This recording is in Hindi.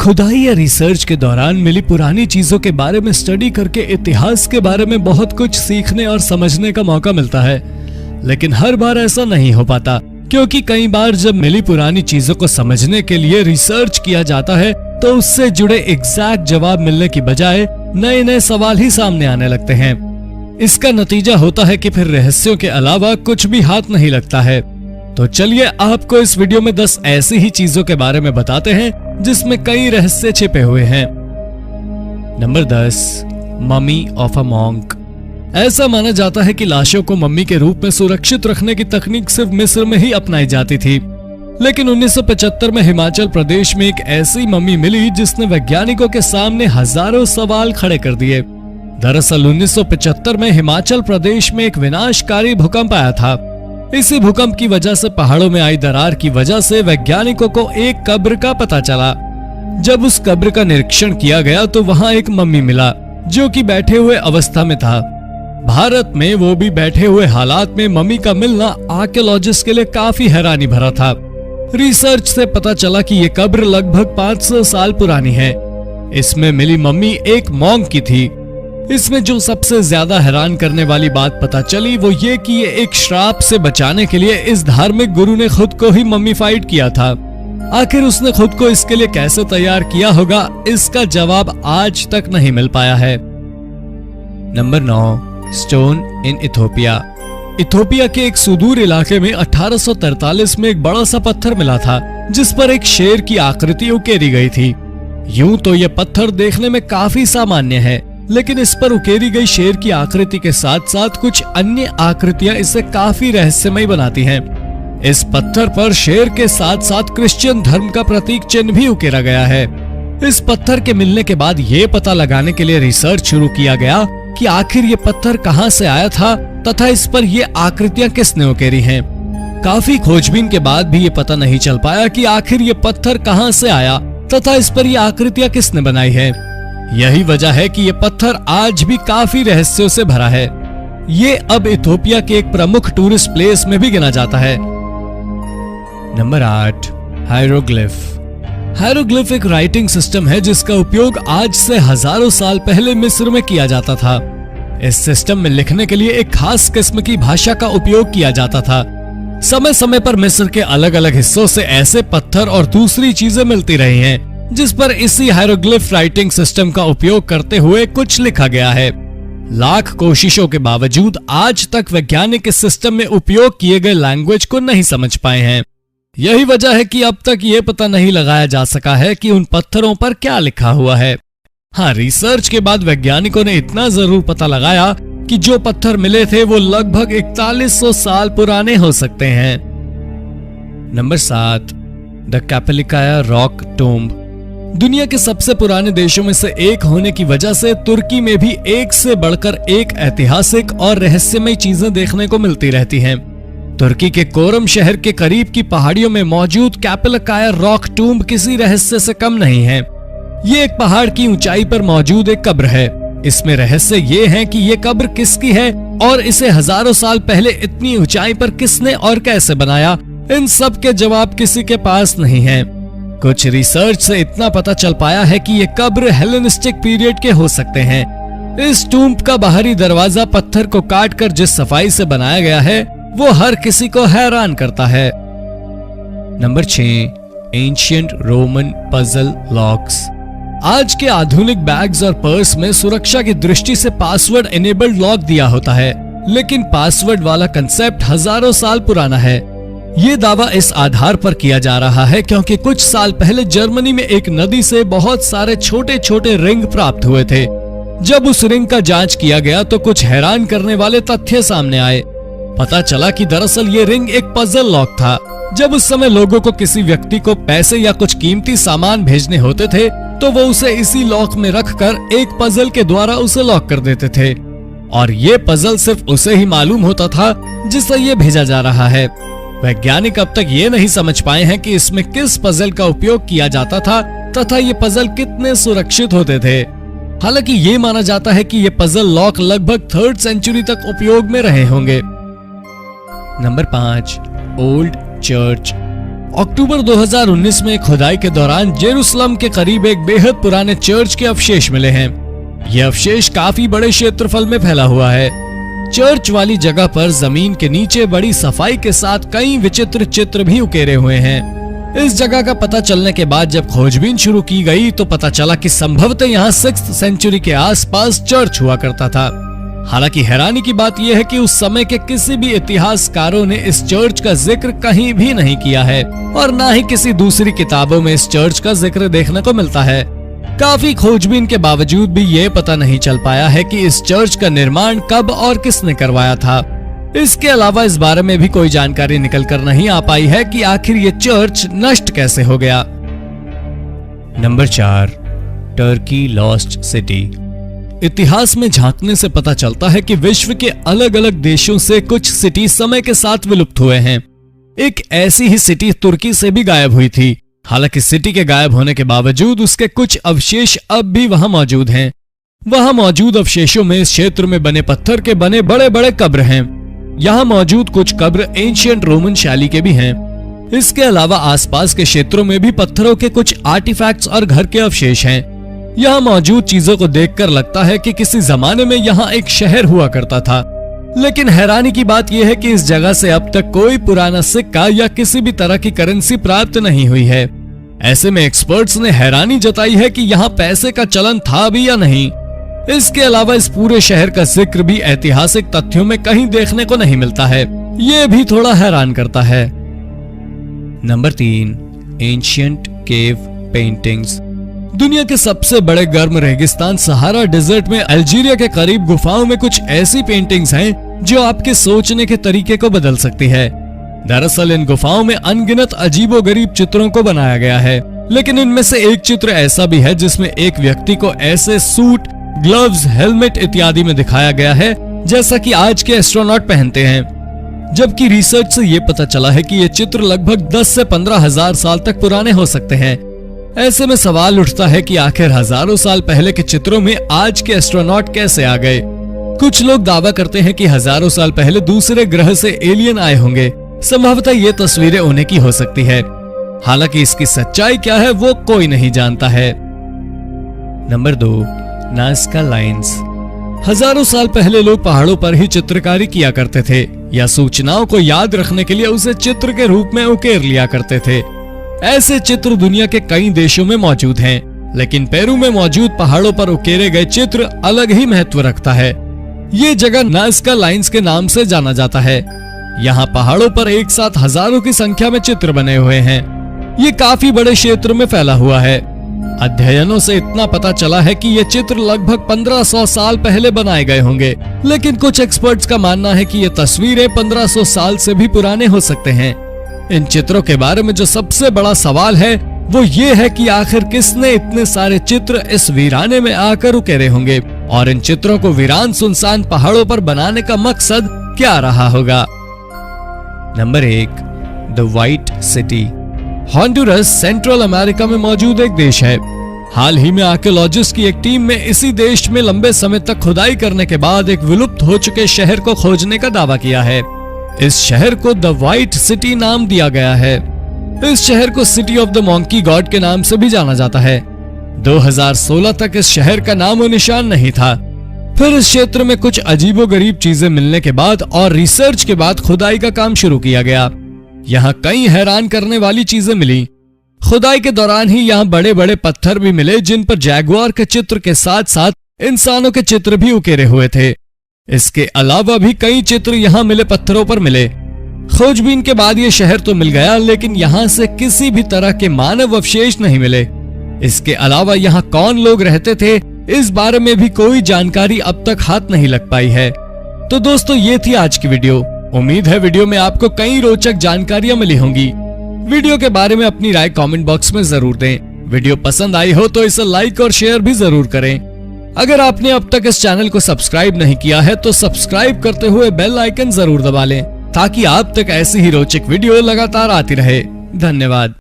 खुदाई या रिसर्च के दौरान मिली पुरानी चीजों के बारे में स्टडी करके इतिहास के बारे में बहुत कुछ सीखने और समझने का मौका मिलता है, लेकिन हर बार ऐसा नहीं हो पाता, क्योंकि कई बार जब मिली पुरानी चीजों को समझने के लिए रिसर्च किया जाता है तो उससे जुड़े एग्जैक्ट जवाब मिलने की बजाय नए नए सवाल ही सामने आने लगते हैं। इसका नतीजा होता है कि फिर रहस्यों के अलावा कुछ भी हाथ नहीं लगता है। तो चलिए आपको इस वीडियो में 10 ऐसी ही चीजों के बारे में बताते हैं जिसमें कई रहस्य छिपे हुए हैं। Number 10, mummy of a monk. ऐसा माना जाता है कि लाशों को मम्मी के रूप में सुरक्षित रखने की तकनीक सिर्फ मिस्र में ही अपनाई जाती थी, लेकिन 1975 में हिमाचल प्रदेश में एक ऐसी मम्मी मिली जिसने वैज्ञानिकों के सामने हजारों सवाल खड़े कर दिए। दरअसल 1975 में हिमाचल प्रदेश में एक विनाशकारी भूकंप आया था। इसी भूकंप की वजह से पहाड़ों में आई दरार की वजह से वैज्ञानिकों को एक कब्र का पता चला। जब उस कब्र का निरीक्षण किया गया तो वहां एक मम्मी मिला जो कि बैठे हुए अवस्था में था। भारत में वो भी बैठे हुए हालात में मम्मी का मिलना आर्कियोलॉजिस्ट के लिए काफी हैरानी भरा था। रिसर्च से पता चला कि ये कब्र लगभग 500 साल पुरानी है। इसमें मिली मम्मी एक मॉन्क की थी। इसमें जो सबसे ज्यादा हैरान करने वाली बात पता चली वो ये कि ये एक श्राप से बचाने के लिए इस धार्मिक गुरु ने खुद को ही मम्मीफाइड किया था। आखिर उसने खुद को इसके लिए कैसे तैयार किया होगा, इसका जवाब आज तक नहीं मिल पाया है। Number 9, stone in Ethiopia. Ethiopia के एक सुदूर इलाके में 1843 में एक बड़ा सा पत्थर मिला था जिस पर एक शेर की आकृति उकेरी गई थी। यूं तो यह पत्थर देखने में काफी सामान्य है, लेकिन इस पर उकेरी गई शेर की आकृति के साथ साथ कुछ अन्य आकृतियां इसे काफी रहस्यमय बनाती हैं। इस पत्थर पर शेर के साथ साथ क्रिश्चियन धर्म का प्रतीक चिन्ह भी उकेरा गया है। इस पत्थर के मिलने के बाद ये पता लगाने के लिए रिसर्च शुरू किया गया कि आखिर ये पत्थर कहां से आया था तथा इस पर ये आकृतियां किसने उकेरी हैं। काफी खोजबीन के बाद भी ये पता नहीं चल पाया कि आखिर ये पत्थर कहां से आया तथा इस पर ये आकृतियां किसने बनाई है। यही वजह है कि ये पत्थर आज भी काफी रहस्यों से भरा है। ये अब इथोपिया के एक प्रमुख टूरिस्ट प्लेस में भी गिना जाता है। नंबर 8, हायरोग्लिफ। हायरोग्लिफ एक राइटिंग सिस्टम है जिसका उपयोग आज से हजारों साल पहले मिस्र में किया जाता था। इस सिस्टम में लिखने के लिए एक खास किस्म की भाषा का उपयोग किया जाता था। समय समय पर मिस्र के अलग अलग हिस्सों से ऐसे पत्थर और दूसरी चीजें मिलती रही हैं जिस पर इसी हायरोग्लिफ राइटिंग सिस्टम का उपयोग करते हुए कुछ लिखा गया है। लाख कोशिशों के बावजूद आज तक वैज्ञानिक इस सिस्टम में उपयोग किए गए लैंग्वेज को नहीं समझ पाए हैं। यही वजह है कि अब तक ये पता नहीं लगाया जा सका है कि उन पत्थरों पर क्या लिखा हुआ है। हाँ, रिसर्च के बाद वैज्ञानिकों ने इतना जरूर पता लगाया कि जो पत्थर मिले थे वो लगभग 4100 साल पुराने हो सकते हैं। Number 7, the Kapelikaya rock tomb. दुनिया के सबसे पुराने देशों में से एक होने की वजह से तुर्की में भी एक से बढ़कर एक ऐतिहासिक और रहस्यमय चीजें देखने को मिलती रहती हैं। तुर्की के कोरम शहर के करीब की पहाड़ियों में मौजूद कैपेलिकाया रॉक टूम्ब किसी रहस्य से कम नहीं है। ये एक पहाड़ की ऊंचाई पर मौजूद एक कब्र है। इसमें रहस्य ये है कि ये कब्र किसकी है और इसे हजारों साल पहले इतनी ऊंचाई पर किसने और कैसे बनाया, इन सब के जवाब किसी के पास नहीं है। कुछ रिसर्च से इतना पता चल पाया है कि ये कब्र हेलेनिस्टिक पीरियड के हो सकते हैं। इस टूम्ब का बाहरी दरवाजा पत्थर को काटकर जिस सफाई से बनाया गया है वो हर किसी को हैरान करता है। Number 6, ancient Roman puzzle locks. आज के आधुनिक बैग्स और पर्स में सुरक्षा की दृष्टि से पासवर्ड इनेबल्ड लॉक दिया होता है, लेकिन पासवर्ड वाला कंसेप्ट हजारों साल पुराना है। ये दावा इस आधार पर किया जा रहा है क्योंकि कुछ साल पहले जर्मनी में एक नदी से बहुत सारे छोटे छोटे रिंग प्राप्त हुए थे। जब उस रिंग का जांच किया गया तो कुछ हैरान करने वाले तथ्य सामने आए। पता चला कि दरअसल ये रिंग एक पजल लॉक था। जब उस समय लोगों को किसी व्यक्ति को पैसे या कुछ कीमती सामान भेजने होते थे तो वो उसे इसी लॉक में रखकर एक पजल के द्वारा उसे लॉक कर देते थे, और ये पजल सिर्फ उसे ही मालूम होता था जिसे ये भेजा जा रहा है। वैज्ञानिक अब तक ये नहीं समझ पाए हैं कि इसमें किस पजल का उपयोग किया जाता था तथा ये पजल कितने सुरक्षित होते थे। हालांकि ये माना जाता है कि ये पजल लॉक लगभग 3rd सेंचुरी तक उपयोग में रहे होंगे। Number 5, old church. अक्टूबर 2019 में खुदाई के दौरान जेरूसलम के करीब एक बेहद पुराने चर्च के अवशेष मिले हैं। ये अवशेष काफी बड़े क्षेत्रफल में फैला हुआ है। चर्च वाली जगह पर जमीन के नीचे बड़ी सफाई के साथ कई विचित्र चित्र भी उकेरे हुए हैं। इस जगह का पता चलने के बाद जब खोजबीन शुरू की गई तो पता चला कि संभवतः यहाँ 6th सेंचुरी के आसपास चर्च हुआ करता था। हालांकि हैरानी की बात यह है कि उस समय के किसी भी इतिहासकारों ने इस चर्च का जिक्र कहीं भी नहीं किया है और न ही किसी दूसरी किताबों में इस चर्च का जिक्र देखने को मिलता है। काफी खोजबीन के बावजूद भी ये पता नहीं चल पाया है कि इस चर्च का निर्माण कब और किसने करवाया था। इसके अलावा इस बारे में भी कोई जानकारी निकल कर नहीं आ पाई है कि आखिर ये चर्च नष्ट कैसे हो गया। Number 4, Turkey lost city. इतिहास में झांकने से पता चलता है कि विश्व के अलग अलग देशों से कुछ सिटी समय के साथ विलुप्त हुए हैं। एक ऐसी ही सिटी तुर्की से भी गायब हुई थी। हालांकि सिटी के गायब होने के बावजूद उसके कुछ अवशेष अब भी वहां मौजूद हैं। वहां मौजूद अवशेषों में इस क्षेत्र में बने पत्थर के बने बड़े बड़े कब्र हैं। यहाँ मौजूद कुछ कब्र एंशिएंट रोमन शैली के भी हैं। इसके अलावा आसपास के क्षेत्रों में भी पत्थरों के कुछ आर्टिफैक्ट्स और घर के अवशेष हैं। यहाँ मौजूद चीजों को देखकर लगता है कि किसी जमाने में यहाँ एक शहर हुआ करता था। लेकिन हैरानी की बात यह है कि इस जगह से अब तक कोई पुराना सिक्का या किसी भी तरह की करेंसी प्राप्त नहीं हुई है। ऐसे में एक्सपर्ट्स ने हैरानी जताई है कि यहाँ पैसे का चलन था भी या नहीं। इसके अलावा इस पूरे शहर का जिक्र भी ऐतिहासिक तथ्यों में कहीं देखने को नहीं मिलता है। ये भी थोड़ा हैरान करता है। Number 3, ancient cave paintings. दुनिया के सबसे बड़े गर्म रेगिस्तान सहारा डेजर्ट में अल्जीरिया के करीब गुफाओं में कुछ ऐसी पेंटिंग्स हैं जो आपके सोचने के तरीके को बदल सकती है। दरअसल इन गुफाओं में अनगिनत अजीबोगरीब चित्रों को बनाया गया है, लेकिन इनमें से एक चित्र ऐसा भी है जिसमें एक व्यक्ति को ऐसे सूट, ग्लव्स, हेलमेट इत्यादि में दिखाया गया है जैसा कि आज के एस्ट्रोनॉट पहनते हैं। जबकि रिसर्च से ये पता चला है कि ये चित्र लगभग 10 से 15 हजार साल तक पुराने हो सकते हैं। ऐसे में सवाल उठता है कि आखिर हजारों साल पहले के चित्रों में आज के एस्ट्रोनॉट कैसे आ गए। कुछ लोग दावा करते हैं कि हजारों साल पहले दूसरे ग्रह से एलियन आए होंगे। संभवतः ये तस्वीरें उन्हीं की हो सकती है। हालांकि इसकी सच्चाई क्या है वो कोई नहीं जानता है। Number 2, Nazca lines. हजारों साल पहले लोग पहाड़ों पर ही चित्रकारी किया करते थे या सूचनाओं को याद रखने के लिए उसे चित्र के रूप में उकेर लिया करते थे। ऐसे चित्र दुनिया के कई देशों में मौजूद हैं, लेकिन पेरू में मौजूद पहाड़ों पर उकेरे गए चित्र अलग ही महत्व रखता है। ये जगह नाज़का लाइन्स के नाम से जाना जाता है। यहाँ पहाड़ों पर एक साथ हजारों की संख्या में चित्र बने हुए हैं। ये काफी बड़े क्षेत्र में फैला हुआ है। अध्ययनों से इतना पता चला है कि ये चित्र लगभग 1500 साल पहले बनाए गए होंगे, लेकिन कुछ एक्सपर्ट्स का मानना है कि ये तस्वीरें 1500 साल से भी पुराने हो सकते हैं। इन चित्रों के बारे में जो सबसे बड़ा सवाल है वो ये है कि आखिर किसने इतने सारे चित्र इस वीराने में आकर उकेरे होंगे और इन चित्रों को वीरान सुनसान पहाड़ों पर बनाने का मकसद क्या रहा होगा। Number 1, the white city. Honduras Central America में मौजूद एक देश है। हाल ही में आर्कियोलॉजिस्ट की एक टीम में इसी देश में लंबे समय तक खुदाई करने के बाद एक विलुप्त हो चुके शहर को खोजने का दावा किया है। इस शहर को द व्हाइट सिटी नाम दिया गया है। इस शहर को city of the monkey God के नाम से भी जाना जाता है। 2016 तक इस शहर का नामो निशान नहीं था। फिर इस क्षेत्र में कुछ अजीबोगरीब चीजें मिलने के बाद और रिसर्च के बाद खुदाई का काम शुरू किया गया। यहाँ कई हैरान करने वाली चीजें मिली। खुदाई के दौरान ही यहाँ बड़े बड़े पत्थर भी मिले जिन पर जैगुआर के चित्र के साथ साथ इंसानों के चित्र भी उकेरे हुए थे। इसके अलावा भी कई चित्र यहाँ मिले पत्थरों पर मिले। खोजबीन के बाद ये शहर तो मिल गया, लेकिन यहाँ से किसी भी तरह के मानव अवशेष नहीं मिले। इसके अलावा यहाँ कौन लोग रहते थे इस बारे में भी कोई जानकारी अब तक हाथ नहीं लग पाई है। तो दोस्तों ये थी आज की वीडियो। उम्मीद है वीडियो में आपको कई रोचक जानकारियां मिली होंगी। वीडियो के बारे में अपनी राय कमेंट बॉक्स में जरूर दें। वीडियो पसंद आई हो तो इसे लाइक और शेयर भी जरूर करें। अगर आपने अब तक इस चैनल को सब्सक्राइब नहीं किया है तो सब्सक्राइब करते हुए बेल आइकन जरूर दबा लें ताकि आप तक ऐसी ही रोचक वीडियो लगातार आती रहे। धन्यवाद।